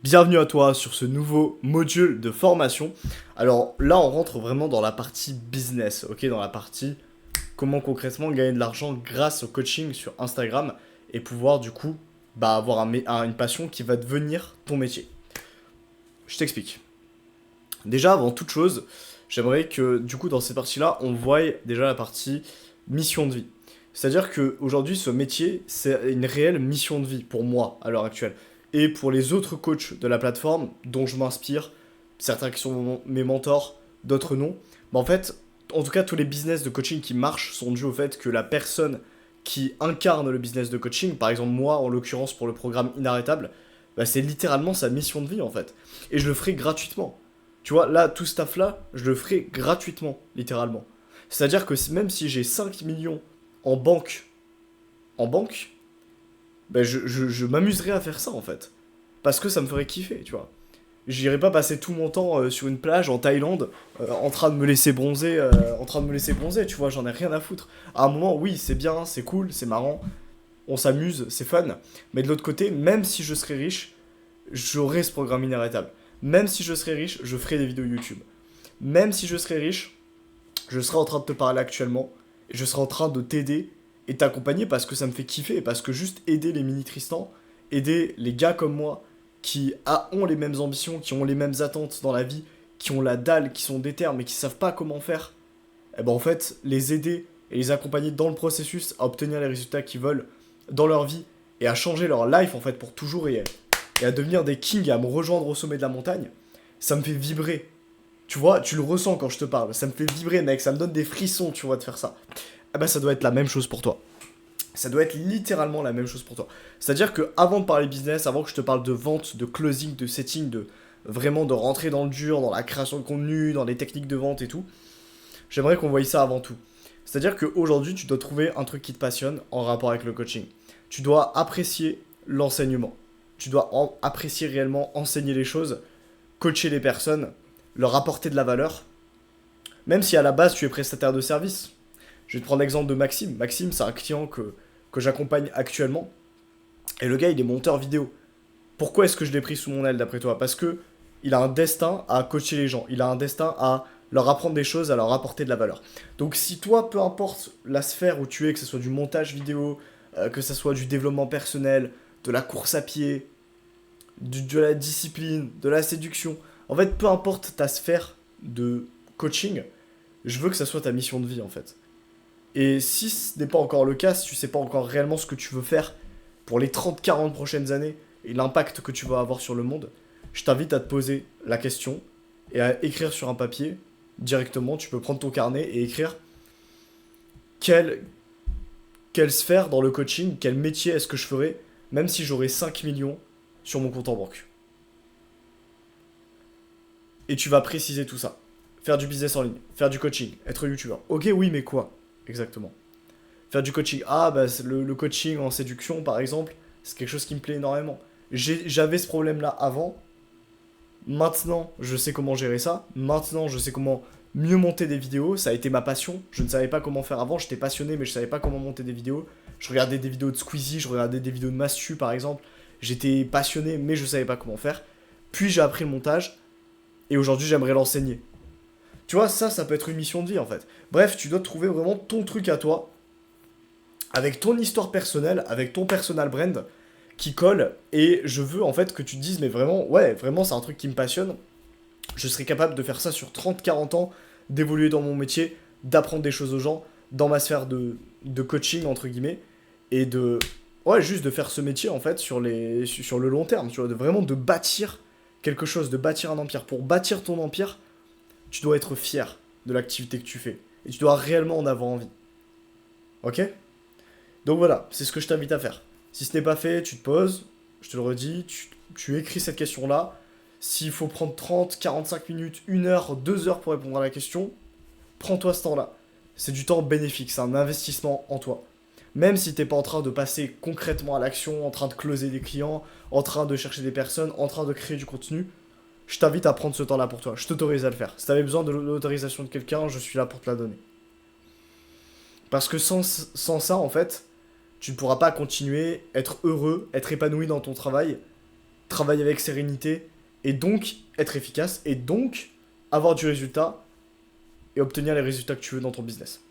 Bienvenue à toi sur ce nouveau module de formation. Alors là, on rentre vraiment dans la partie business, ok? Dans la partie comment concrètement gagner de l'argent grâce au coaching sur Instagram et pouvoir du coup avoir une passion qui va devenir ton métier. Je t'explique. Déjà, avant toute chose, j'aimerais que du coup dans cette partie-là, on voie déjà la partie mission de vie. C'est-à-dire qu'aujourd'hui, ce métier, c'est une réelle mission de vie pour moi à l'heure actuelle. Et pour les autres coachs de la plateforme dont je m'inspire, certains qui sont mes mentors, d'autres non. En fait, en tout cas, tous les business de coaching qui marchent sont dus au fait que la personne qui incarne le business de coaching, par exemple moi en l'occurrence pour le programme Inarrêtable, c'est littéralement sa mission de vie en fait. Et je le ferai gratuitement. Tu vois, là, tout ce taf-là, je le ferai gratuitement, littéralement. C'est-à-dire que même si j'ai 5 millions en banque, en banque, je m'amuserais à faire ça, en fait. Parce que ça me ferait kiffer, tu vois. J'irais pas passer tout mon temps sur une plage en Thaïlande en train de me laisser bronzer, tu vois, j'en ai rien à foutre. À un moment, oui, c'est bien, c'est cool, c'est marrant, on s'amuse, c'est fun. Mais de l'autre côté, même si je serais riche, j'aurais ce programme inarrêtable. Même si je serais riche, je ferais des vidéos YouTube. Même si je serais riche, je serais en train de te parler actuellement. Et je serais en train de t'aider et t'accompagner parce que ça me fait kiffer. Parce que juste aider les mini Tristan, aider les gars comme moi qui ont les mêmes ambitions, qui ont les mêmes attentes dans la vie, qui ont la dalle, qui sont déter mais qui savent pas comment faire, et ben en fait, les aider et les accompagner dans le processus à obtenir les résultats qu'ils veulent dans leur vie et à changer leur life en fait pour toujours et à devenir des kings et à me rejoindre au sommet de la montagne, ça me fait vibrer. Tu vois, tu le ressens quand je te parle. Ça me fait vibrer, mec. Ça me donne des frissons, tu vois, de faire ça. Ah bah, ça doit être la même chose pour toi. Ça doit être littéralement la même chose pour toi. C'est-à-dire que avant de parler business, avant que je te parle de vente, de closing, de setting, de vraiment de rentrer dans le dur, dans la création de contenu, dans les techniques de vente et tout, j'aimerais qu'on voie ça avant tout. C'est-à-dire qu'aujourd'hui, tu dois trouver un truc qui te passionne en rapport avec le coaching. Tu dois apprécier l'enseignement. Tu dois apprécier réellement enseigner les choses, coacher les personnes, leur apporter de la valeur, même si à la base tu es prestataire de service. Je vais te prendre l'exemple de Maxime. Maxime, c'est un client que j'accompagne actuellement. Et le gars, il est monteur vidéo. Pourquoi est-ce que je l'ai pris sous mon aile d'après toi? Parce que il a un destin à coacher les gens. Il a un destin à leur apprendre des choses, à leur apporter de la valeur. Donc si toi, peu importe la sphère où tu es, que ce soit du montage vidéo, que ce soit du développement personnel, de la course à pied, de la discipline, de la séduction, en fait, peu importe ta sphère de coaching, je veux que ça soit ta mission de vie en fait. Et si ce n'est pas encore le cas, si tu sais pas encore réellement ce que tu veux faire pour les 30-40 prochaines années et l'impact que tu vas avoir sur le monde, je t'invite à te poser la question et à écrire sur un papier directement. Tu peux prendre ton carnet et écrire quelle, quelle sphère dans le coaching, quel métier est-ce que je ferais, même si j'aurais 5 millions sur mon compte en banque. Et tu vas préciser tout ça. Faire du business en ligne, faire du coaching, être youtubeur. Ok, oui, mais quoi exactement? Faire du coaching. Ah, bah, le coaching en séduction, par exemple, c'est quelque chose qui me plaît énormément. J'avais ce problème-là avant. Maintenant, je sais comment gérer ça. Maintenant, je sais comment mieux monter des vidéos. Ça a été ma passion. Je ne savais pas comment faire avant. J'étais passionné, mais je savais pas comment monter des vidéos. Je regardais des vidéos de Squeezie, je regardais des vidéos de Mastu, par exemple. J'étais passionné, mais je savais pas comment faire. Puis j'ai appris le montage. Et aujourd'hui, j'aimerais l'enseigner. Tu vois, ça peut être une mission de vie, en fait. Bref, tu dois trouver vraiment ton truc à toi avec ton histoire personnelle, avec ton personal brand qui colle. Et je veux en fait que tu te dises, mais vraiment, ouais, vraiment, c'est un truc qui me passionne. Je serais capable de faire ça sur 30-40 ans, d'évoluer dans mon métier, d'apprendre des choses aux gens, dans ma sphère de coaching, entre guillemets, et de. Ouais, juste de faire ce métier en fait sur le long terme, tu vois, de vraiment de bâtir quelque chose, de bâtir un empire. Pour bâtir ton empire, tu dois être fier de l'activité que tu fais. Et tu dois réellement en avoir envie. Ok? Donc voilà, c'est ce que je t'invite à faire. Si ce n'est pas fait, tu te poses, je te le redis, tu écris cette question-là. S'il faut prendre 30, 45 minutes, 1 heure, 2 heures pour répondre à la question, prends-toi ce temps-là. C'est du temps bénéfique, c'est un investissement en toi. Même si t'es pas en train de passer concrètement à l'action, en train de closer des clients, en train de chercher des personnes, en train de créer du contenu, je t'invite à prendre ce temps-là pour toi. Je t'autorise à le faire. Si t'avais besoin de l'autorisation de quelqu'un, je suis là pour te la donner. Parce que sans ça, en fait, tu ne pourras pas continuer, être heureux, être épanoui dans ton travail travailler avec sérénité, et donc être efficace, et donc avoir du résultat, et obtenir les résultats que tu veux dans ton business.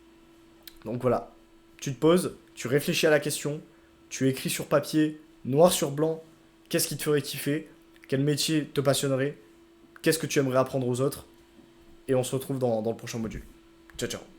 Donc voilà, tu te poses, tu réfléchis à la question, tu écris sur papier, noir sur blanc, qu'est-ce qui te ferait kiffer, quel métier te passionnerait, qu'est-ce que tu aimerais apprendre aux autres, et on se retrouve dans le prochain module. Ciao ciao.